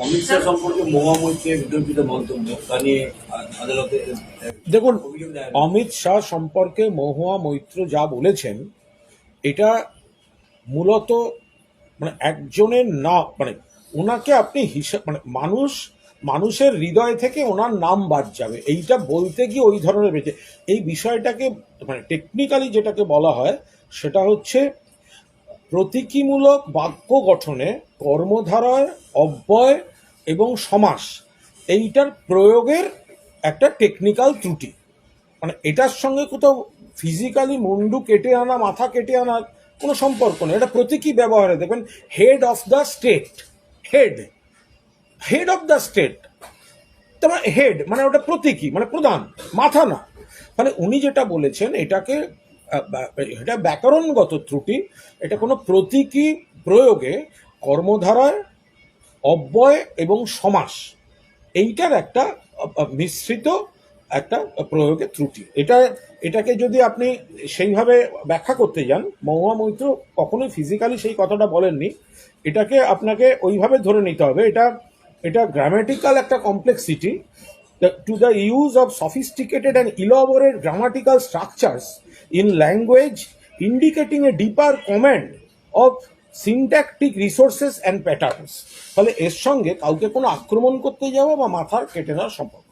অমিত শাহ সম্পর্কে মহুয়া মৈত্রের বিতর্কিত মন্তব্য তা নিয়ে আদালতে দেখুন, অভিযোগ দায়ের। অমিত শাহ সম্পর্কে মহুয়া মৈত্র যা বলেছেন এটা মূলত একজনের না, ওনাকে আপনি হিসাব মানুষের হৃদয় থেকে ওনার নাম বাদ যাবে এইটা বলতে গিয়ে ওই ধরনের বেঁচে এই বিষয়টাকে টেকনিক্যালি যেটাকে বলা হয় সেটা হচ্ছে প্রতীকীমূলক বাক্য গঠনে কর্মধারয়, অব্যয় এবং সমাস এইটার প্রয়োগের একটা টেকনিক্যাল ত্রুটি। এটার সঙ্গে কোথাও ফিজিক্যালি মুন্ডু কেটে আনা, মাথা কেটে আনার কোনো সম্পর্ক নেই। এটা প্রতীকী ব্যবহারে দেখবেন head of the state, head head of the state, তোমার হেড ওটা প্রতীকী, প্রধান, মাথা না। উনি যেটা বলেছেন এটাকে এটা ব্যাকরণগত ত্রুটি। এটা কোনো প্রতীকী প্রয়োগে কর্মধারায়, অব্যয় এবং সমাস এইটার একটা মিশ্রিত একটা প্রয়োগের ত্রুটি। এটাকে যদি আপনি সেইভাবে ব্যাখ্যা করতে যান, মহুয়া মৈত্র কখনোই ফিজিক্যালি সেই কথাটা বলেননি। এটাকে আপনাকে ওইভাবে ধরে নিতে হবে। এটা গ্রামাটিক্যাল একটা complexity to the use of sophisticated and elaborate grammatical structures in language indicating a deeper command of syntactic resources and patterns। ফলে এর সঙ্গে কাউকে কোনো আক্রমণ করতে যাওয়া বা মাথার কেটে নেওয়ার সম্পর্ক